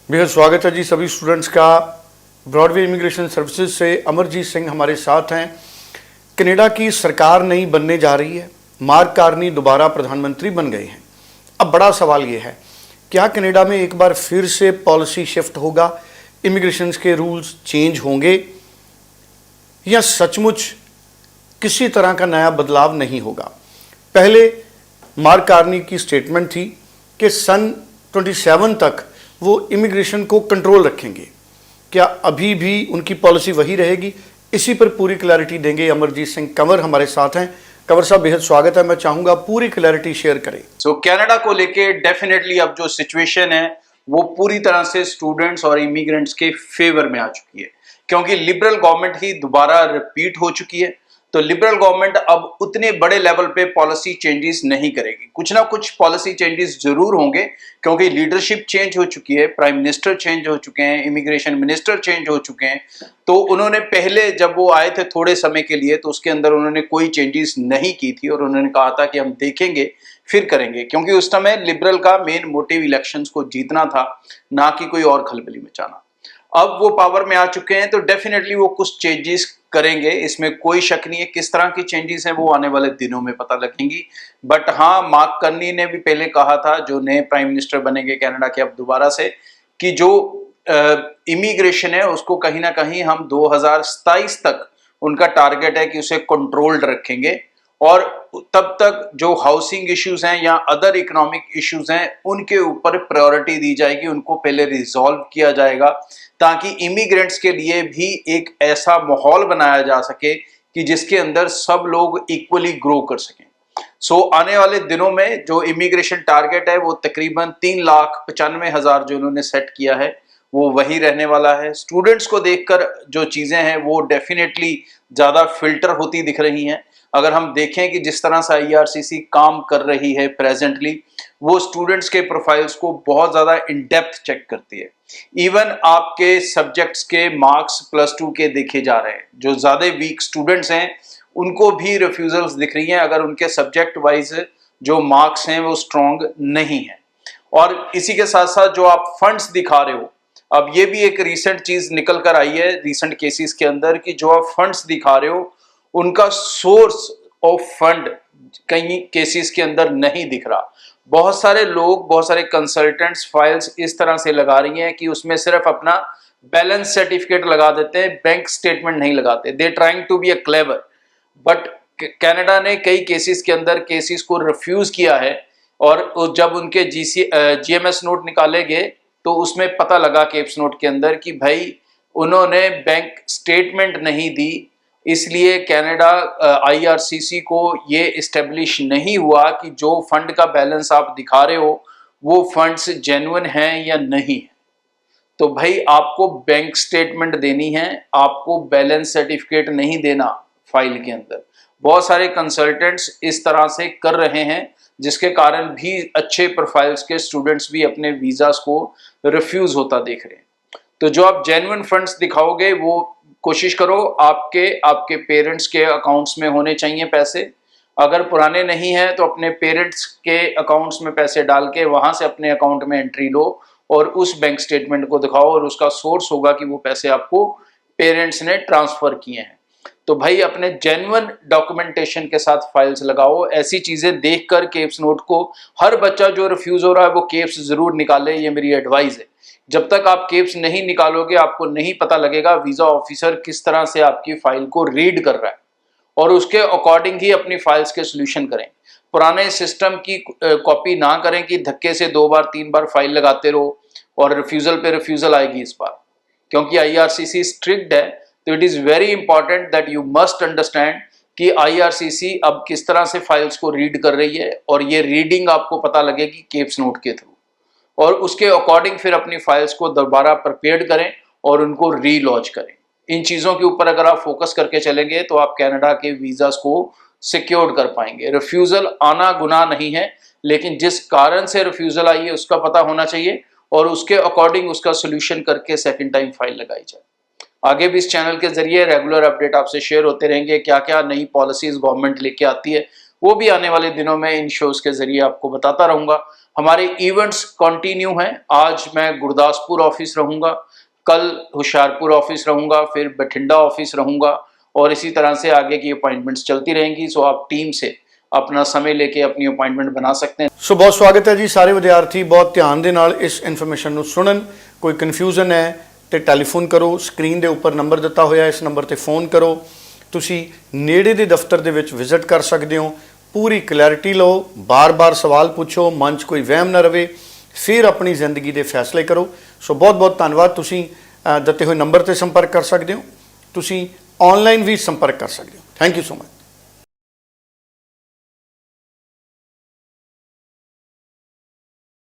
बेहद स्वागत है जी सभी स्टूडेंट्स का। ब्रॉडवे इमिग्रेशन सर्विसेज से अमरजीत सिंह हमारे साथ हैं। कनाडा की सरकार नई बनने जा रही है, मार्क कार्नी दोबारा प्रधानमंत्री बन गए हैं। अब बड़ा सवाल ये है, क्या कनाडा में एक बार फिर से पॉलिसी शिफ्ट होगा, इमिग्रेशन के रूल्स चेंज होंगे या सचमुच किसी तरह का नया बदलाव नहीं होगा। पहले मार्क कार्नी की स्टेटमेंट थी कि सन 27 तक वो इमिग्रेशन को कंट्रोल रखेंगे। क्या अभी भी उनकी पॉलिसी वही रहेगी? इसी पर पूरी क्लैरिटी देंगे अमरजीत सिंह कंवर हमारे साथ हैं। कंवर साहब बेहद स्वागत है, मैं चाहूंगा पूरी क्लैरिटी शेयर करें। कनाडा को लेके डेफिनेटली अब जो सिचुएशन है वो पूरी तरह से स्टूडेंट्स और इमिग्रेंट्स के फेवर में आ चुकी है, क्योंकि लिबरल गवर्नमेंट ही दोबारा रिपीट हो चुकी है। तो लिबरल गवर्नमेंट अब उतने बड़े लेवल पे पॉलिसी चेंजेस नहीं करेगी। कुछ ना कुछ पॉलिसी चेंजेस जरूर होंगे, क्योंकि लीडरशिप चेंज हो चुकी है, प्राइम मिनिस्टर चेंज हो चुके हैं, इमिग्रेशन मिनिस्टर चेंज हो चुके हैं। तो उन्होंने पहले जब वो आए थे थोड़े समय के लिए, तो उसके अंदर उन्होंने कोई चेंजेस नहीं की थी और उन्होंने कहा था कि हम देखेंगे फिर करेंगे, क्योंकि उस समय लिबरल का मेन मोटिव इलेक्शंस को जीतना था, ना कि कोई और खलबली मचाना। अब वो पावर में आ चुके हैं तो डेफिनेटली वो कुछ चेंजेस करेंगे, इसमें कोई शक नहीं है। किस तरह की चेंजेस हैं वो आने वाले दिनों में पता लगेंगी। बट हाँ, मार्क कार्नी ने भी पहले कहा था, जो नए प्राइम मिनिस्टर बनेंगे कनाडा के अब दोबारा से, कि जो इमिग्रेशन है उसको कहीं ना कहीं हम 2027 तक उनका टारगेट है कि उसे कंट्रोल्ड रखेंगे, और तब तक जो हाउसिंग इश्यूज हैं या अदर इकोनॉमिक इश्यूज हैं उनके ऊपर प्रायोरिटी दी जाएगी, उनको पहले रिजॉल्व किया जाएगा, ताकि इमिग्रेंट्स के लिए भी एक ऐसा माहौल बनाया जा सके कि जिसके अंदर सब लोग इक्वली ग्रो कर सकें। आने वाले दिनों में जो इमिग्रेशन टारगेट है वो तकरीबन 3,95,000 जो उन्होंने सेट किया है वो वही रहने वाला है। स्टूडेंट्स को देखकर जो चीजें हैं वो डेफिनेटली ज्यादा फिल्टर होती दिख रही हैं। अगर हम देखें कि जिस तरह से IRCC काम कर रही है प्रेजेंटली, वो स्टूडेंट्स के प्रोफाइल्स को बहुत ज्यादा इन डेप्थ चेक करती है। इवन आपके सब्जेक्ट्स के मार्क्स +2 के देखे जा रहे हैं, जो ज्यादा वीक स्टूडेंट्स हैं उनको भी रिफ्यूजल्स दिख रही हैं, अगर उनके सब्जेक्ट वाइज जो मार्क्स हैं वो स्ट्रॉन्ग नहीं है। और इसी के साथ साथ जो आप फंड्स दिखा रहे हो, अब ये भी एक रीसेंट चीज निकल कर आई है रीसेंट केसेस के अंदर, कि जो आप फंड्स दिखा रहे हो उनका सोर्स ऑफ फंड कई केसेस के अंदर नहीं दिख रहा। बहुत सारे लोग, बहुत सारे कंसल्टेंट्स फाइल्स इस तरह से लगा रही हैं कि उसमें सिर्फ अपना बैलेंस सर्टिफिकेट लगा देते हैं, बैंक स्टेटमेंट नहीं लगाते। They trying to be a clever, but Canada ने कई केसेस के अंदर केसेस को रिफ्यूज किया है, और जब उनके GMS नोट निकाले गए तो उसमें पता लगा केप्स नोट के अंदर कि भाई उन्होंने बैंक स्टेटमेंट नहीं दी, इसलिए कनाडा IRCC को ये इस्टेब्लिश नहीं हुआ कि जो फंड का बैलेंस आप दिखा रहे हो वो फंड्स जेन्युइन हैं या नहीं है। तो भाई आपको बैंक स्टेटमेंट देनी है, आपको बैलेंस सर्टिफिकेट नहीं देना फाइल के अंदर। बहुत सारे कंसल्टेंट्स इस तरह से कर रहे हैं, जिसके कारण भी अच्छे प्रोफाइल्स के स्टूडेंट्स भी अपने वीजास को रिफ्यूज होता देख रहे हैं। तो जो आप जेन्युइन फंड्स दिखाओगे वो कोशिश करो आपके पेरेंट्स के अकाउंट्स में होने चाहिए पैसे। अगर पुराने नहीं हैं तो अपने पेरेंट्स के अकाउंट्स में पैसे डाल के वहां से अपने अकाउंट में एंट्री लो और उस बैंक स्टेटमेंट को दिखाओ, और उसका सोर्स होगा कि वो पैसे आपको पेरेंट्स ने ट्रांसफर किए हैं। तो भाई अपने जेन्युइन डॉक्यूमेंटेशन के साथ फाइल्स लगाओ। ऐसी चीजें देखकर केप्स नोट को, हर बच्चा जो रिफ्यूज हो रहा है वो केप्स जरूर निकाले, ये मेरी एडवाइस है। जब तक आप केप्स नहीं निकालोगे आपको नहीं पता लगेगा वीजा ऑफिसर किस तरह से आपकी फाइल को रीड कर रहा है, और उसके अकॉर्डिंग ही अपनी फाइल्स के सोल्यूशन करें। पुराने सिस्टम की कॉपी ना करें कि धक्के से 2 बार 3 बार फाइल लगाते रहो और रिफ्यूजल पे रिफ्यूजल आएगी इस बार, क्योंकि IRCC स्ट्रिक्ट है। तो it is very important that you must understand कि IRCC अब किस तरह से फाइल्स को रीड कर रही है, और ये रीडिंग आपको पता लगेगी केप्स नोट के थ्रू, और उसके अकॉर्डिंग फिर अपनी फाइल्स को दोबारा प्रिपेयर करें और उनको रीलॉन्च करें। इन चीज़ों के ऊपर अगर आप फोकस करके चलेंगे तो आप कनाडा के वीज़ास को सिक्योर कर पाएंगे। रिफ्यूज़ल आना गुनाह नहीं है, लेकिन जिस कारण से रिफ्यूज़ल आई है उसका पता होना चाहिए, और उसके अकॉर्डिंग उसका सोल्यूशन करके सेकंड टाइम फाइल लगाई जाए। आगे भी इस चैनल के जरिए रेगुलर अपडेट आपसे शेयर होते रहेंगे, क्या क्या नई पॉलिसीज गवर्नमेंट लेके आती है वो भी आने वाले दिनों में इन शोज के जरिए आपको बताता रहूंगा। हमारे इवेंट्स कंटिन्यू हैं। आज मैं गुरदासपुर ऑफिस रहूंगा, कल हुशियारपुर ऑफिस रहूंगा, फिर बठिंडा ऑफिस रहूंगा और इसी तरह से आगे की अपॉइंटमेंट्स चलती रहेंगी। सो आप टीम से अपना समय लेके अपनी अपॉइंटमेंट बना सकते हैं। ਸੋ ਬਹੁਤ ਸਵਾਗਤ ਹੈ ਜੀ ਸਾਰੇ ਵਿਦਿਆਰਥੀ, ਬਹੁਤ ਧਿਆਨ ਦੇ ਨਾਲ ਇਸ ਇਨਫੋਰਮੇਸ਼ਨ ਨੂੰ ਸੁਣਨ। ਕੋਈ ਕਨਫਿਊਜ਼ਨ ਹੈ ਤੇ ਟੈਲੀਫੋਨ ਕਰੋ, ਸਕਰੀਨ ਦੇ ਉੱਪਰ ਨੰਬਰ ਦਿੱਤਾ ਹੋਇਆ, ਇਸ ਨੰਬਰ ਤੇ ਫੋਨ ਕਰੋ। ਤੁਸੀਂ ਨੇੜੇ ਦੇ ਦਫ਼ਤਰ ਦੇ ਵਿੱਚ ਵਿਜ਼ਿਟ ਕਰ ਸਕਦੇ ਹੋ। ਪੂਰੀ ਕਲੈਰਿਟੀ ਲਓ, ਬਾਰ-ਬਾਰ ਸਵਾਲ ਪੁੱਛੋ, ਮਨ 'ਚ ਕੋਈ ਵਹਿਮ ਨਾ ਰਵੇ, ਫਿਰ ਆਪਣੀ ਜ਼ਿੰਦਗੀ ਦੇ ਫੈਸਲੇ ਕਰੋ। ਸੋ ਬਹੁਤ-ਬਹੁਤ ਧੰਨਵਾਦ। ਤੁਸੀਂ ਦਿੱਤੇ ਹੋਏ ਨੰਬਰ ਤੇ ਸੰਪਰਕ ਕਰ ਸਕਦੇ ਹੋ, ਤੁਸੀਂ ਆਨਲਾਈਨ ਵੀ ਸੰਪਰਕ ਕਰ ਸਕਦੇ ਹੋ। Thank you so much.